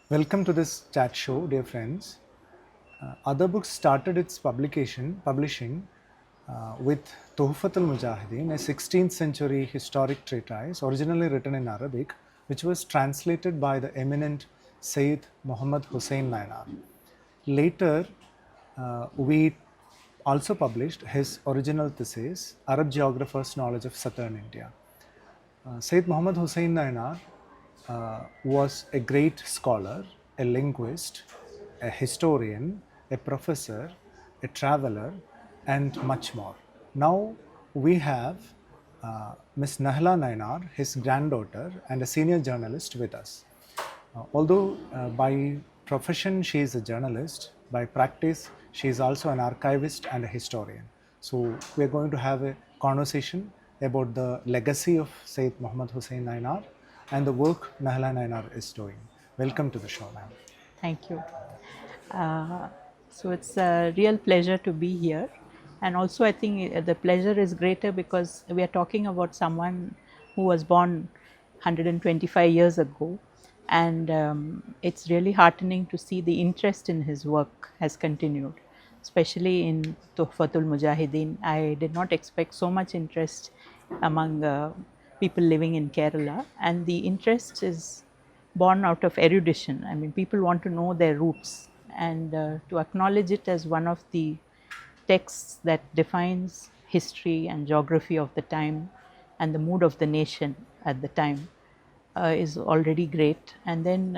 Welcome to this chat show, dear friends. Other Books started its publishing with Tuhfat al-Mujahidin, a 16th century historic treatise originally written in Arabic, which was translated by the eminent Syed Muhammad Husayn Nainar. Later, we also published his original thesis, Arab Geographer's Knowledge of Southern India. Syed Muhammad Husayn Nainar was a great scholar, a linguist, a historian, a professor, a traveler, and much more. Now we have Miss Nahla Nainar, his granddaughter, and a senior journalist with us. Although by profession she is a journalist, by practice she is also an archivist and a historian. So we are going to have a conversation about the legacy of Syed Muhammad Husayn Nainar and the work Nahla Nainar is doing. Welcome to the show, ma'am. Thank you. So it's a real pleasure to be here. And also I think the pleasure is greater because we are talking about someone who was born 125 years ago. And it's really heartening to see the interest in his work has continued, especially in Tuhfat al-Mujahidin. I did not expect so much interest among people living in Kerala, and the interest is born out of erudition. I mean, people want to know their roots, and to acknowledge it as one of the texts that defines history and geography of the time and the mood of the nation at the time is already great. And then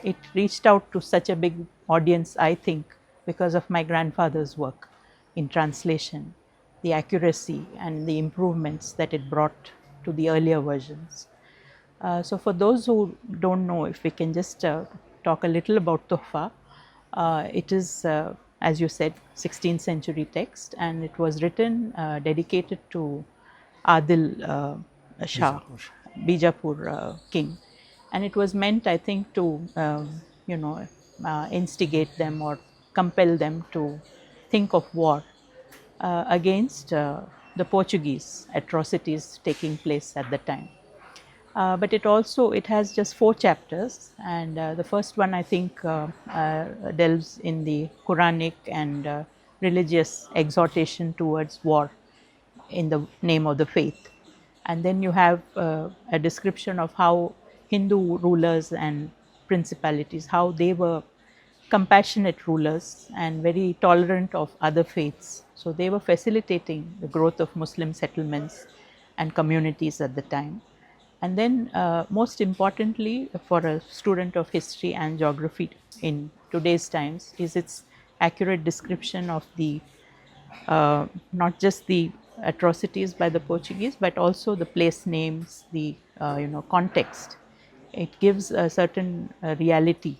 it reached out to such a big audience, I think, because of my grandfather's work in translation, the accuracy and the improvements that it brought to the earlier versions. So for those who don't know, if we can just talk a little about Tuhfa. It is, as you said, 16th century text, and it was written dedicated to Adil Shah, Bijapur king, and it was meant, I think, to instigate them or compel them to think of war against the Portuguese atrocities taking place at the time. But it has just 4 chapters, and the first one, I think, delves in the Quranic and religious exhortation towards war in the name of the faith. And then you have a description of how Hindu rulers and principalities, how they were compassionate rulers and very tolerant of other faiths. So they were facilitating the growth of Muslim settlements and communities at the time. And then most importantly for a student of history and geography in today's times is its accurate description of the not just the atrocities by the Portuguese, but also the place names, the context. It gives a certain reality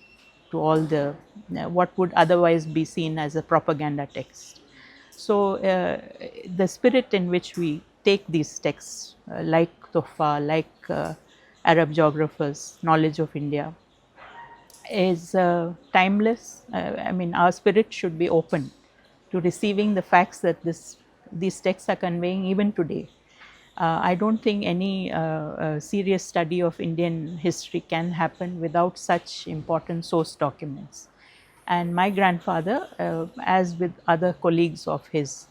to all the what would otherwise be seen as a propaganda text. So the spirit in which we take these texts, like Tuhfa, like Arab geographers' knowledge of India, is timeless. I mean, our spirit should be open to receiving the facts that these texts are conveying even today. I don't think any serious study of Indian history can happen without such important source documents. And my grandfather, as with other colleagues of his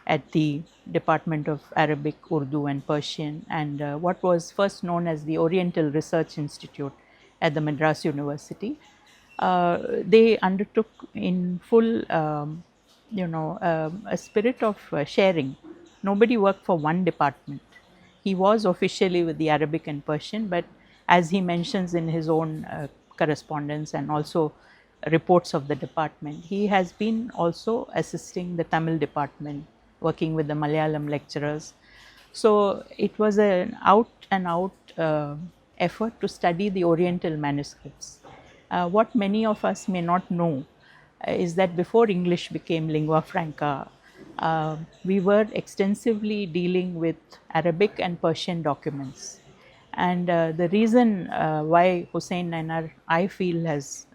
at the Department of Arabic, Urdu and Persian, and what was first known as the Oriental Research Institute at the Madras University, they undertook in full a spirit of sharing. Nobody worked for one department. He was officially with the Arabic and Persian, but as he mentions in his own correspondence and also reports of the department, he has been also assisting the Tamil department, working with the Malayalam lecturers. So it was an out and out effort to study the Oriental manuscripts. What many of us may not know is that before English became lingua franca, we were extensively dealing with Arabic and Persian documents. And the reason why Husayn Nainar, I feel, has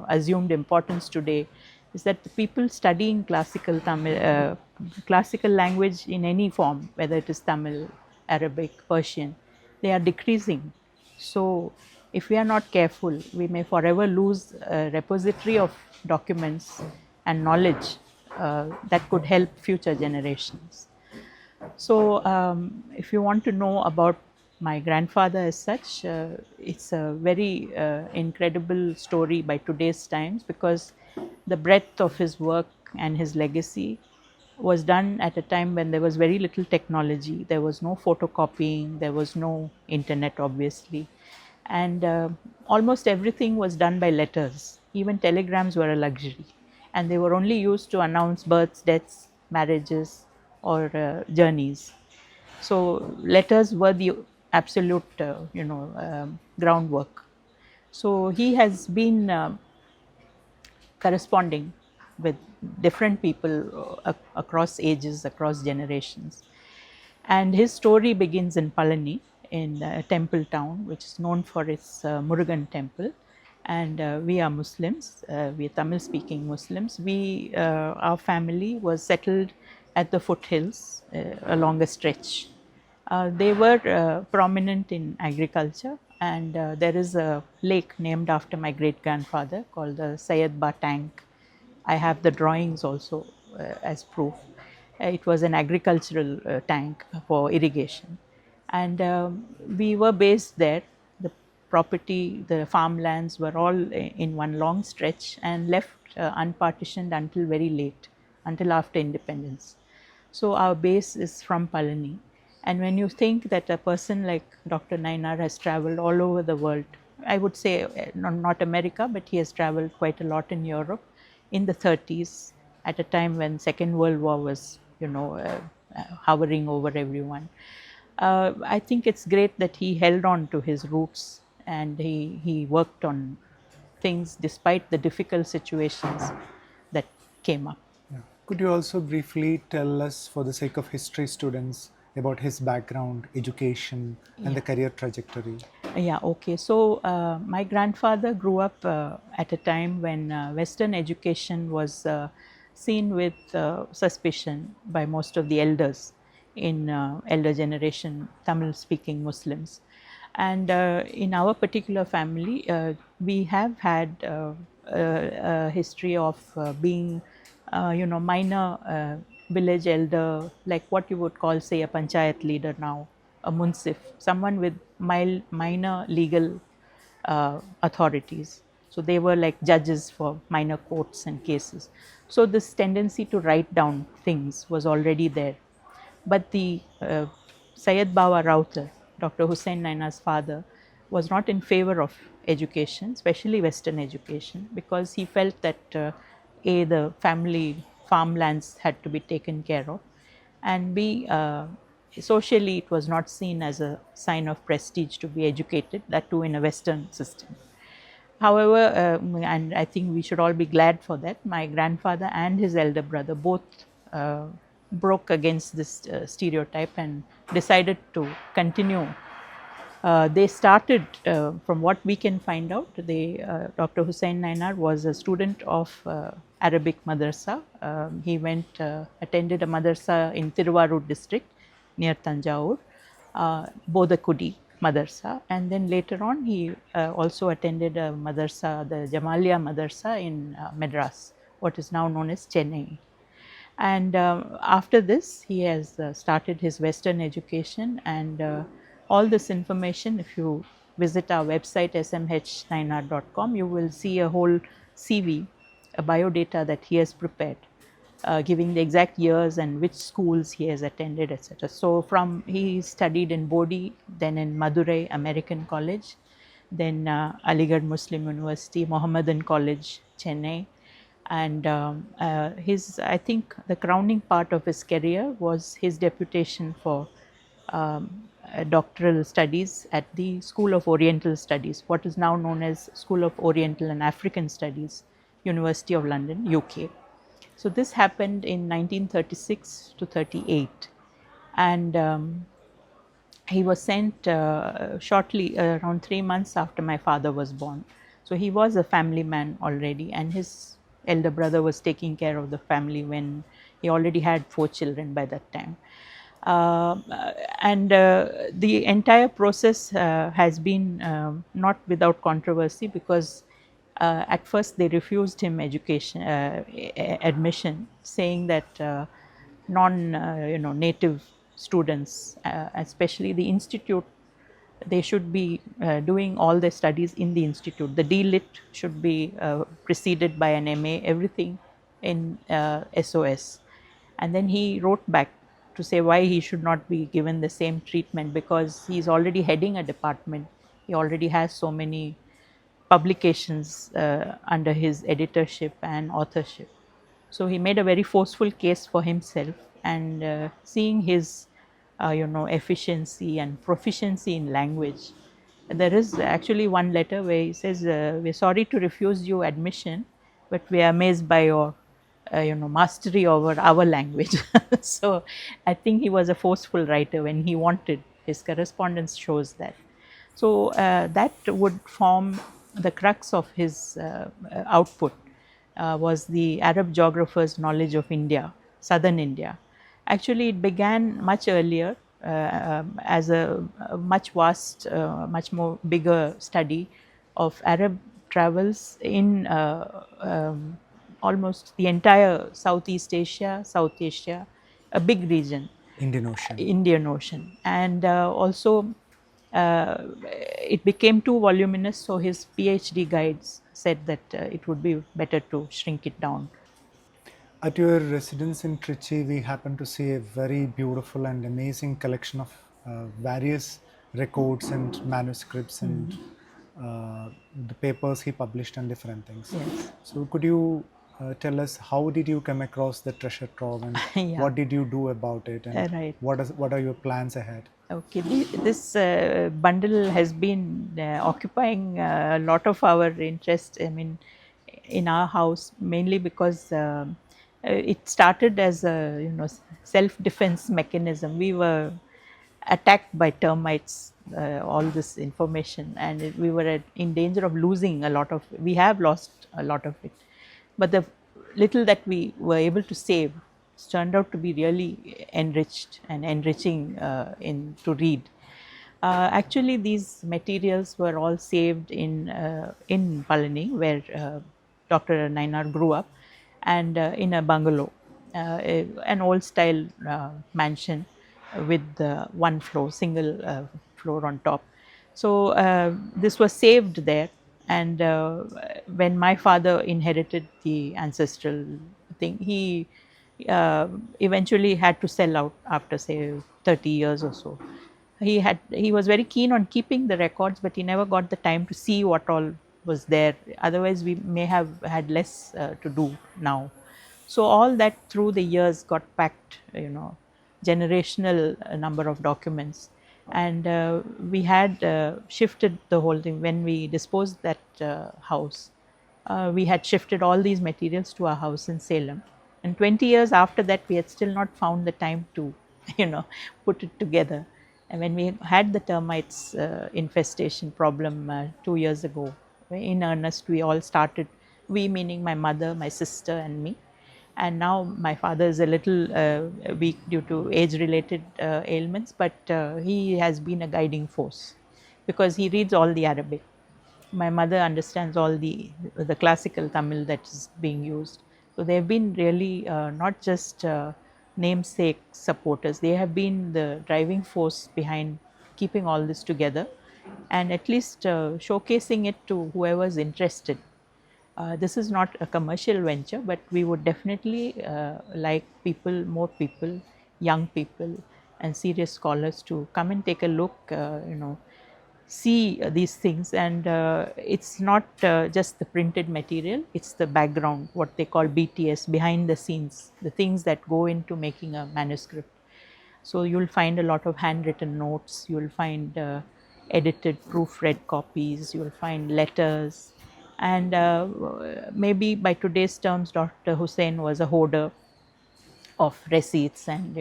assumed importance today is that the people studying classical Tamil, classical language in any form, whether it is Tamil, Arabic, Persian, they are decreasing. So if we are not careful, we may forever lose a repository of documents and knowledge that could help future generations. So, if you want to know about my grandfather as such, it's a very incredible story by today's times, because the breadth of his work and his legacy was done at a time when there was very little technology. There was no photocopying, there was no internet, obviously, and almost everything was done by letters. Even telegrams were a luxury, and they were only used to announce births, deaths, marriages, or journeys. So letters were the absolute, groundwork. So he has been corresponding with different people across ages, across generations. And his story begins in Palani, in a temple town, which is known for its Murugan temple. And we are Muslims, we are Tamil speaking Muslims. Our family was settled at the foothills along a stretch. They were prominent in agriculture, and there is a lake named after my great grandfather called the Syed Ba tank. I have the drawings also as proof. It was an agricultural tank for irrigation, and we were based there. The property, the farmlands were all in one long stretch and left unpartitioned until very late, until after independence. So our base is from Palani. And when you think that a person like Dr. Nainar has traveled all over the world, I would say not America, but he has traveled quite a lot in Europe in the 30s, at a time when Second World War was, hovering over everyone. I think it's great that he held on to his roots, and he worked on things despite the difficult situations that came up. Yeah. Could you also briefly tell us, for the sake of history students, about his background, education, and the career trajectory? Yeah, okay. So, my grandfather grew up at a time when Western education was seen with suspicion by most of the elders in elder generation Tamil speaking Muslims. And in our particular family, we have had a history of being, minor village elder, like what you would call, say, a panchayat leader now, a munsif, someone with minor legal authorities. So they were like judges for minor courts and cases. So this tendency to write down things was already there. But the Syed Bawa Rautar, Dr. Husayn Nainar's father, was not in favor of education, especially Western education, because he felt that the family farmlands had to be taken care of, and B, socially it was not seen as a sign of prestige to be educated, that too in a Western system. However, and I think we should all be glad for that, my grandfather and his elder brother both broke against this stereotype and decided to continue. They started, from what we can find out, Dr. Husayn Nainar was a student of Arabic madrasa. He attended a madrasa in Tiruvarur district near Tanjore, Bodakudi madrasa, and then later on he also attended a madrasa, the Jamalia madrasa in Madras, what is now known as Chennai. And after this, he has started his Western education, and all this information, if you visit our website smhnainar.com, you will see a whole CV, a biodata that he has prepared, giving the exact years and which schools he has attended, etc. So he studied in Bodhi, then in Madurai American College, then Aligarh Muslim University, Mohammedan College, Chennai. And I think the crowning part of his career was his deputation for doctoral studies at the School of Oriental Studies, what is now known as School of Oriental and African Studies, University of London, UK. So this happened in 1936 to 38, and he was sent shortly, around 3 months after my father was born. So he was a family man already, and his elder brother was taking care of the family when he already had 4 children by that time. Uh, and the entire process has been not without controversy, because at first they refused him education admission, saying that non native students, especially the institute, they should be doing all their studies in the institute. The DLit should be preceded by an MA, everything in SOS. And then he wrote back to say why he should not be given the same treatment, because he is already heading a department. He already has so many publications under his editorship and authorship. So he made a very forceful case for himself, and seeing his efficiency and proficiency in language, there is actually one letter where he says, "We're sorry to refuse you admission, but we are amazed by your mastery over our language." So I think he was a forceful writer when he wanted. His correspondence shows that. So that would form the crux of his output, was the Arab geographer's knowledge of India, southern India. Actually, it began much earlier as a much vast, much more bigger study of Arab travels in almost the entire Southeast Asia, South Asia, a big region, Indian Ocean. Indian Ocean, and also it became too voluminous. So his PhD guides said that it would be better to shrink it down. At your residence in Trichy, we happened to see a very beautiful and amazing collection of various records and manuscripts and the papers he published and different things. Yes. So, could you tell us how did you come across the treasure trove and Yeah. what did you do about it and Right. what are your plans ahead? Okay, this bundle has been occupying a lot of our interest. I mean, in our house, mainly because it started as a self-defense mechanism. We were attacked by termites, all this information, and we were in danger of losing a lot of. We have lost a lot of it, but the little that we were able to save turned out to be really enriched and enriching in to read. Actually, these materials were all saved in Palani, where Dr. Nainar grew up, and in a bungalow, an old style mansion with one floor, single floor on top. So this was saved there, and when my father inherited the ancestral thing, he eventually had to sell out after say 30 years or so. He was very keen on keeping the records, but he never got the time to see what all was there. Otherwise, we may have had less to do now. So all that through the years got packed, generational number of documents, and we had shifted the whole thing when we disposed that house. We had shifted all these materials to our house in Salem, and 20 years after that, we had still not found the time to, put it together. And when we had the termites infestation problem 2 years ago, in earnest, we all started. We meaning my mother, my sister, and me. And now my father is a little weak due to age-related ailments, but he has been a guiding force because he reads all the Arabic. My mother understands all the classical Tamil that is being used. So they have been really not just namesake supporters, they have been the driving force behind keeping all this together and at least showcasing it to whoever is interested. This is not a commercial venture, but we would definitely like people, more people, young people, and serious scholars to come and take a look, see these things. And it's not just the printed material, it's the background, what they call BTS, behind the scenes, the things that go into making a manuscript. So you'll find a lot of handwritten notes, you'll find edited proofread copies, you'll find letters, and maybe by today's terms, Dr. Husayn was a hoarder of receipts, and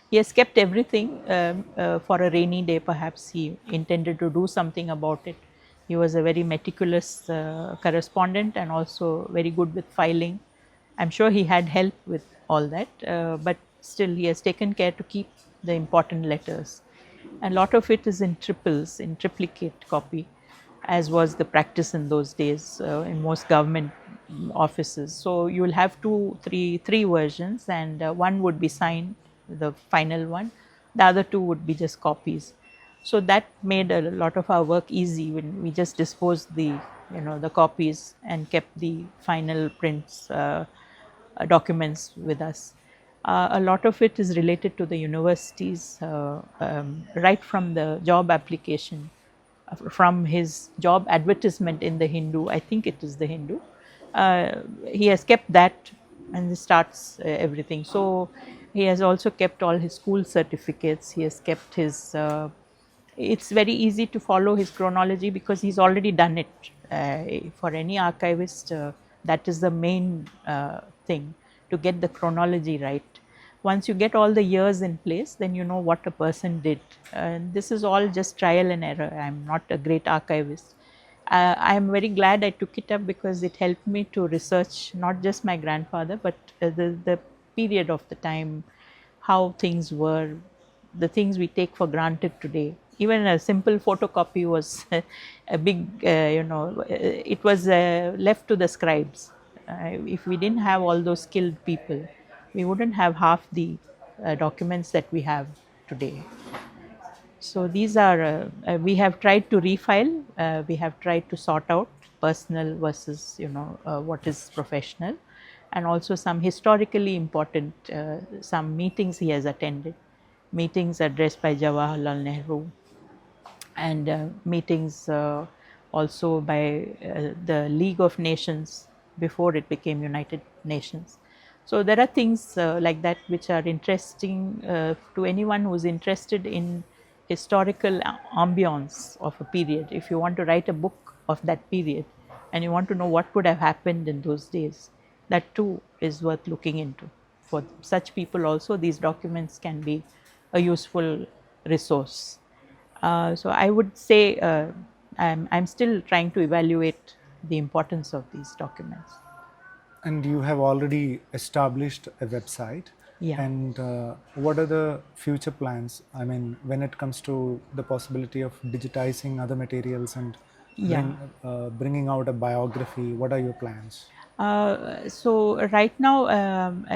he has kept everything for a rainy day. Perhaps he intended to do something about it. He was a very meticulous correspondent and also very good with filing. I'm sure he had help with all that, but still he has taken care to keep the important letters. And a lot of it is in triples, in triplicate copy, as was the practice in those days in most government offices. So you will have three versions, and one would be signed, the final one. The other two would be just copies. So that made a lot of our work easy when we just disposed the copies and kept the final prints documents with us. A lot of it is related to the universities, right from the job application, from his job advertisement in the Hindu, I think it is the Hindu. He has kept that, and he starts everything. So he has also kept all his school certificates. He has kept his. It's very easy to follow his chronology because he's already done it. For any archivist, that is the main thing, to get the chronology right. Once you get all the years in place, then you know what a person did. This is all just trial and error. I am not a great archivist. I am very glad I took it up because it helped me to research not just my grandfather, but the period of the time, how things were, the things we take for granted today. Even a simple photocopy was a big, it was left to the scribes. If we didn't have all those skilled people, we wouldn't have half the documents that we have today. So these are, we have tried to refile, we have tried to sort out personal versus, what is professional, and also some historically important, some meetings he has attended, meetings addressed by Jawaharlal Nehru, and meetings also by the League of Nations before it became United Nations. So there are things like that which are interesting to anyone who is interested in historical ambience of a period. If you want to write a book of that period and you want to know what would have happened in those days, that too is worth looking into. For such people also, these documents can be a useful resource. So I would say I'm still trying to evaluate the importance of these documents. And you have already established a website. Yeah. And what are the future plans? I mean, when it comes to the possibility of digitizing other materials and bringing out a biography, what are your plans? So right now,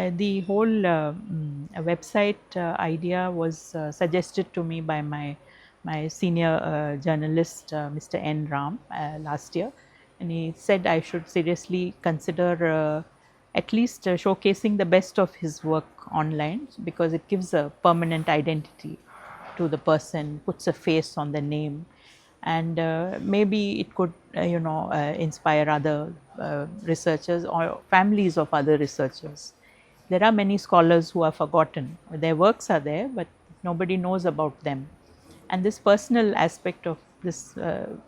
the whole website idea was suggested to me by my senior journalist, Mr. N. Ram, last year, and he said I should seriously consider at least showcasing the best of his work online, because it gives a permanent identity to the person, puts a face on the name, and maybe it could inspire other researchers or families of other researchers. There are many scholars who are forgotten. Their works are there, but nobody knows about them. And this personal aspect of this,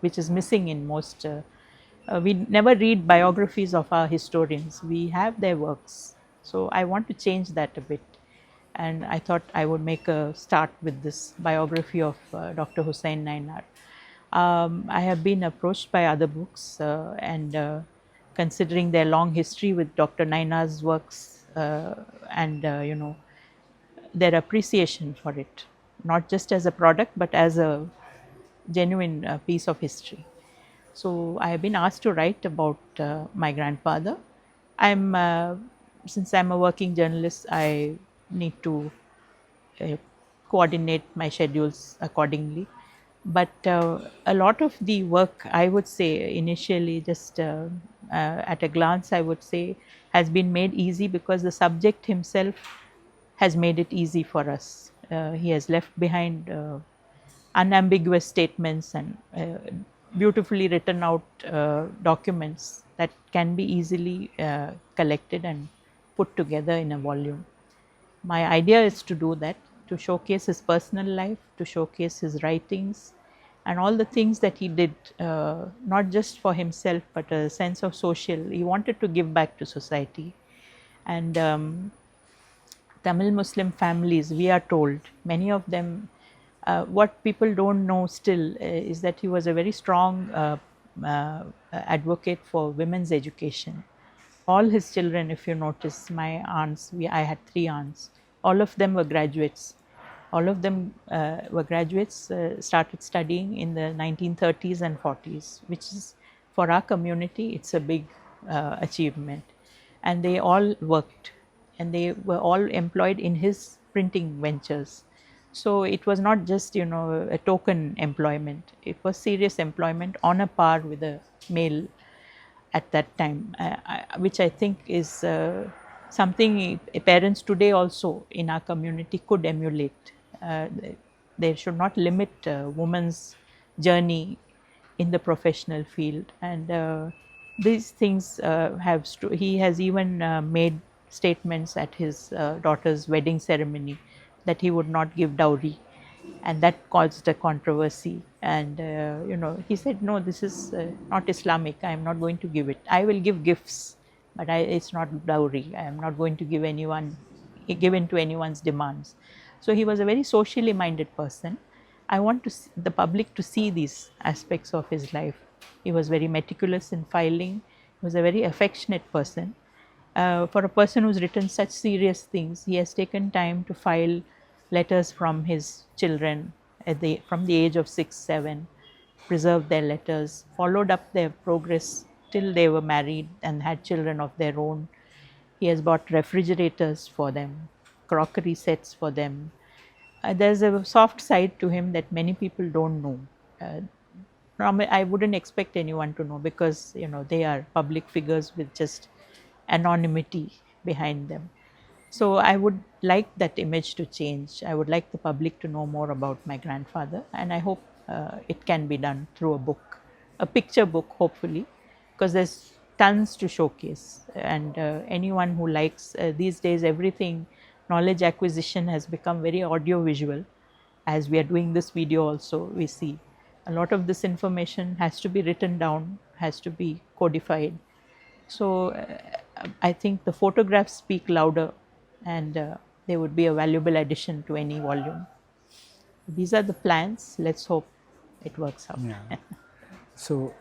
which is missing in most, we never read biographies of our historians. We have their works. So I want to change that a bit. And I thought I would make a start with this biography of Dr. Husayn Nainar. I have been approached by other books, and considering their long history with Dr. Nainar's works, and their appreciation for it, not just as a product but as a genuine piece of history. So I have been asked to write about my grandfather. Since I'm a working journalist, I need to coordinate my schedules accordingly. But a lot of the work, I would say, initially, just at a glance, I would say, has been made easy because the subject himself has made it easy for us. He has left behind unambiguous statements and beautifully written out documents that can be easily collected and put together in a volume. My idea is to do that, to showcase his personal life, to showcase his writings, and all the things that he did, not just for himself, but a sense of social. He wanted to give back to society. And Tamil Muslim families, we are told, many of them, what people don't know still is that he was a very strong advocate for women's education. All his children, if you notice, my aunts, I had 3 aunts, all of them were graduates. All of them were graduates, started studying in the 1930s and 40s, which is, for our community, it's a big achievement. And they all worked, and they were all employed in his printing ventures. So it was not just, you know, a token employment. It was serious employment on a par with a male at that time, which I think is something parents today also in our community could emulate. They should not limit women's journey in the professional field, and these things he has even made statements at his daughter's wedding ceremony that he would not give dowry, and that caused a controversy. And you know, he said, no, this is not Islamic, I am not going to give it. I will give gifts, but it's not dowry. I am not going to give in to anyone's demands. So he was a very socially minded person. I want the public to see these aspects of his life. He was very meticulous in filing. He was a very affectionate person. For a person who's written such serious things, he has taken time to file letters from his children from the age of 6, 7, preserved their letters, followed up their progress till they were married and had children of their own. He has bought refrigerators for them, crockery sets for them. There's a soft side to him that many people don't know. I wouldn't expect anyone to know, because you know, they are public figures with just anonymity behind them. So I would like that image to change. I would like the public to know more about my grandfather, and I hope it can be done through a book, a picture book, hopefully, because there's tons to showcase. And anyone who likes, these days everything, knowledge acquisition has become very audio visual. As we are doing this video also, we see a lot of this information has to be written down, has to be codified. So I think the photographs speak louder, and they would be a valuable addition to any volume. These are the plans. Let's hope it works out. Yeah. So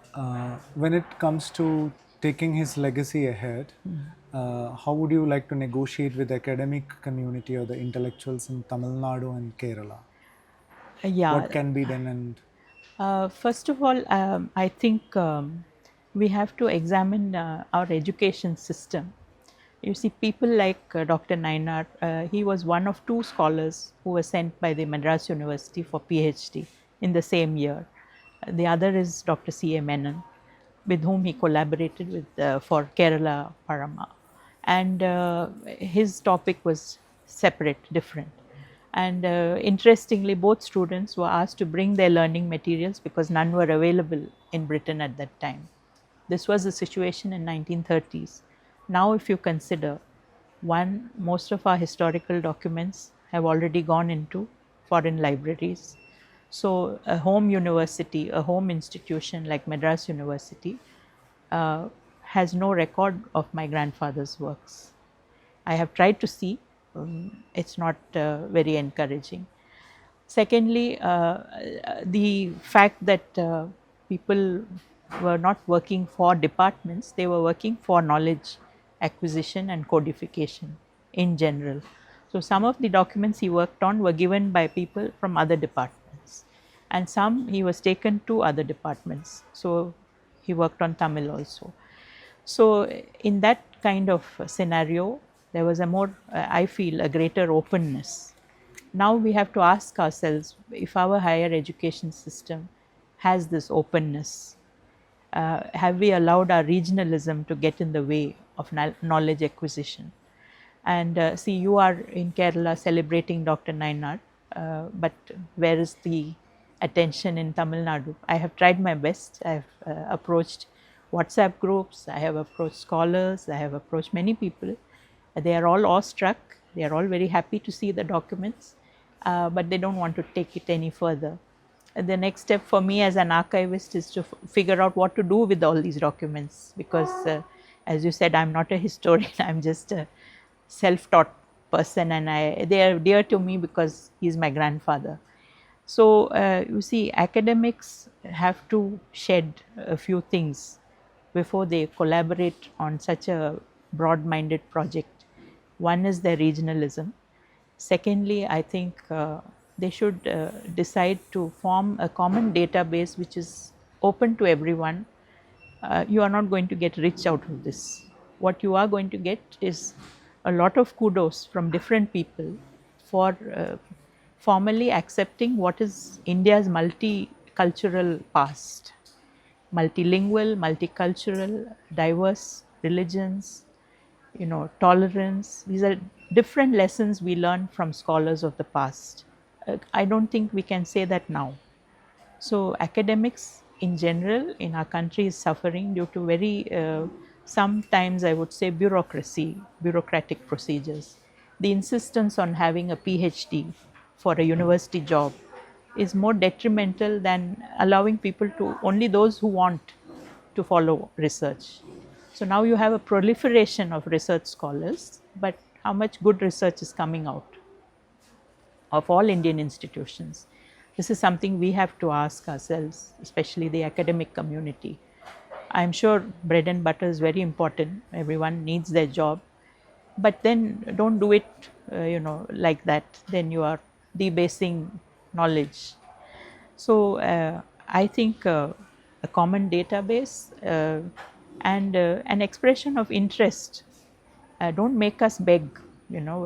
when it comes to taking his legacy ahead, how would you like to negotiate with the academic community or the intellectuals in Tamil Nadu and Kerala? What can be done? And first of all, I think we have to examine our education system. You see, people like Dr. Nainar, he was one of 2 scholars who were sent by the Madras University for PhD in the same year. The other is Dr. C.A. Menon, with whom he collaborated with for Kerala Parama. And his topic was separate, different. And interestingly, both students were asked to bring their learning materials because none were available in Britain at that time. This was the situation in 1930s. Now, if you consider, one, most of our historical documents have already gone into foreign libraries. So a home university, a home institution like Madras University has no record of my grandfather's works. I have tried to see, it's not very encouraging. Secondly, the fact that people were not working for departments, they were working for knowledge acquisition and codification in general. So some of the documents he worked on were given by people from other departments, and some he was taken to other departments. So he worked on Tamil also. So in that kind of scenario, there was a more, I feel, a greater openness. Now we have to ask ourselves if our higher education system has this openness. Have we allowed our regionalism to get in the way of knowledge acquisition? And see, you are in Kerala celebrating Dr. Nainar, but where is the attention in Tamil Nadu? I have tried my best. I have approached WhatsApp groups, I have approached scholars, I have approached many people. They are all awestruck, they are all very happy to see the documents, but they don't want to take it any further. The next step for me as an archivist is to figure out what to do with all these documents, because as you said, I'm not a historian, I'm just a self-taught person, and they are dear to me because he's my grandfather. So you see, academics have to shed a few things before they collaborate on such a broad-minded project. One is their regionalism. Secondly, I think they should decide to form a common database which is open to everyone. You are not going to get rich out of this. What you are going to get is a lot of kudos from different people for formally accepting what is India's multicultural past, multilingual, multicultural, diverse religions, tolerance. These are different lessons we learn from scholars of the past. I don't think we can say that now. So, academics in general in our country is suffering due to very, sometimes I would say, bureaucratic procedures. The insistence on having a PhD for a university job is more detrimental than allowing people to, only those who want to follow research. So, now you have a proliferation of research scholars, but how much good research is coming out of all Indian institutions? This is something we have to ask ourselves, especially the academic community. I am sure bread and butter is very important, everyone needs their job, but then don't do it like that, then you are debasing knowledge. So, I think a common database and an expression of interest. Don't make us beg.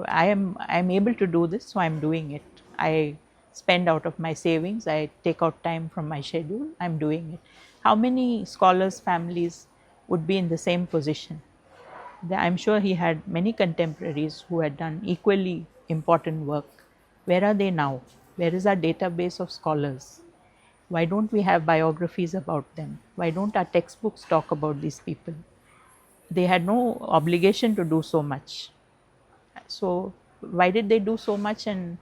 I am able to do this, so I am doing it. I spend out of my savings. I take out time from my schedule. I am doing it. How many scholars' families would be in the same position? I am sure he had many contemporaries who had done equally important work. Where are they now? Where is our database of scholars? Why don't we have biographies about them? Why don't our textbooks talk about these people? They had no obligation to do so much. So, why did they do so much and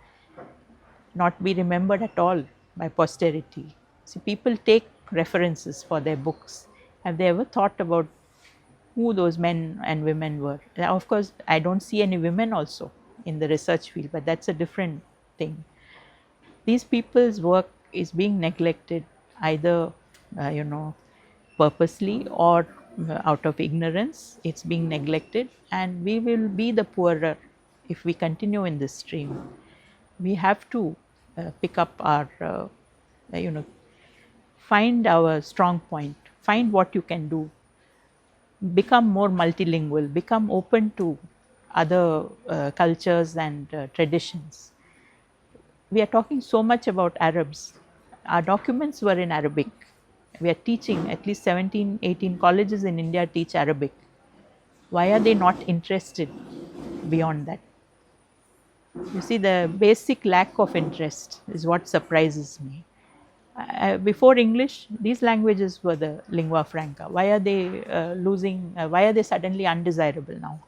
not be remembered at all by posterity? See, people take references for their books. Have they ever thought about who those men and women were? Now, of course, I don't see any women also in the research field, but that's a different thing. These people's work is being neglected either, purposely or out of ignorance. It's being neglected, and we will be the poorer if we continue in this stream. We have to pick up our, find our strong point, find what you can do, become more multilingual, become open to other cultures and traditions. We are talking so much about Arabs. Our documents were in Arabic. We are teaching, at least 17, 18 colleges in India teach Arabic. Why are they not interested beyond that? You see, the basic lack of interest is what surprises me. Before English, these languages were the lingua franca. Why are they why are they suddenly undesirable now?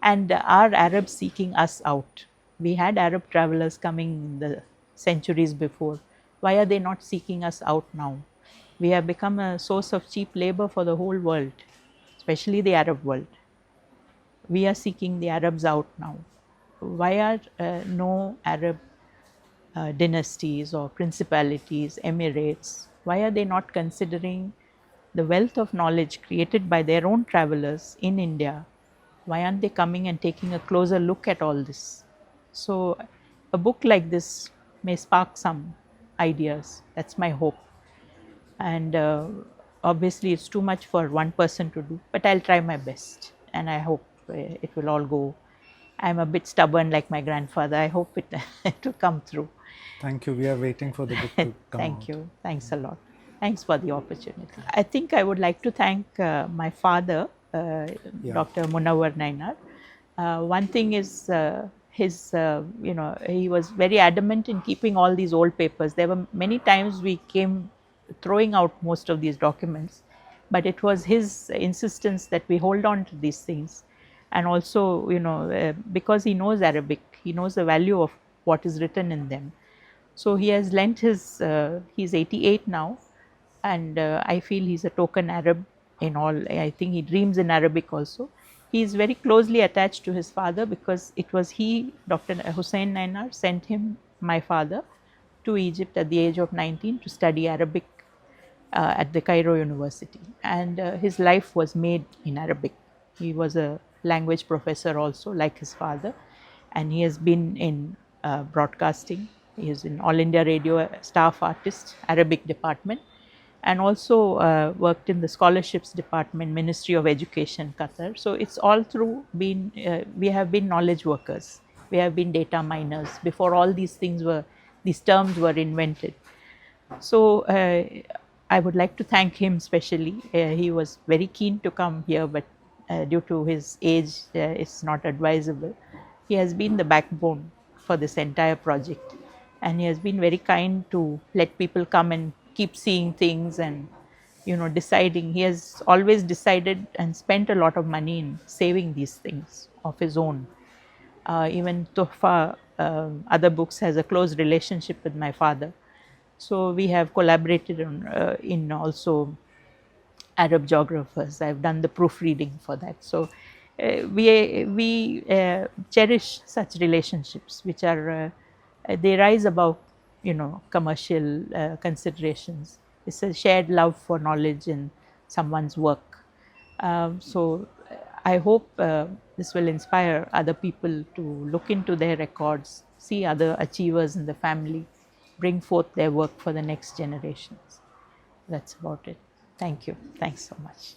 And are Arabs seeking us out? We had Arab travelers coming in the centuries before. Why are they not seeking us out now? We have become a source of cheap labor for the whole world, especially the Arab world. We are seeking the Arabs out now. Why are no Arab dynasties or principalities, emirates, why are they not considering the wealth of knowledge created by their own travelers in India? Why aren't they coming and taking a closer look at all this? So, a book like this may spark some ideas. That's my hope. And obviously, it's too much for one person to do, but I'll try my best, and I hope it will all go. I'm a bit stubborn like my grandfather. I hope it to come through. Thank you. We are waiting for the book to come Thank out. you. Thanks a lot. Thanks for the opportunity. I think I would like to thank my father, Dr. Munawar Nainar. One thing is his, he was very adamant in keeping all these old papers. There were many times we came throwing out most of these documents, but it was his insistence that we hold on to these things. And also, because he knows Arabic, he knows the value of what is written in them. So he has lent his, he's 88 now, and I feel he's a token Arab in all. I think he dreams in Arabic also. He is very closely attached to his father because it was he, Dr. Husayn Nainar, sent him, my father, to Egypt at the age of 19 to study Arabic at the Cairo University. And his life was made in Arabic. He was a language professor also, like his father, and he has been in broadcasting He is in All India Radio staff artist, Arabic department, and also worked in the scholarships department, Ministry of Education, Qatar. So it's all through been, we have been knowledge workers, we have been data miners before all these things were, these terms were invented. So I would like to thank him specially. He was very keen to come here, but due to his age, it's not advisable. He has been the backbone for this entire project, and he has been very kind to let people come and keep seeing things and, you know, deciding. He has always decided and spent a lot of money in saving these things of his own. Even Tuhfat, other books, has a close relationship with my father. So we have collaborated on, in also Arab geographers. I've done the proofreading for that. So we cherish such relationships, which are they rise above, you know, commercial considerations. It's a shared love for knowledge in someone's work. So I hope this will inspire other people to look into their records, see other achievers in the family, bring forth their work for the next generations. That's about it. Thank you. Thanks so much.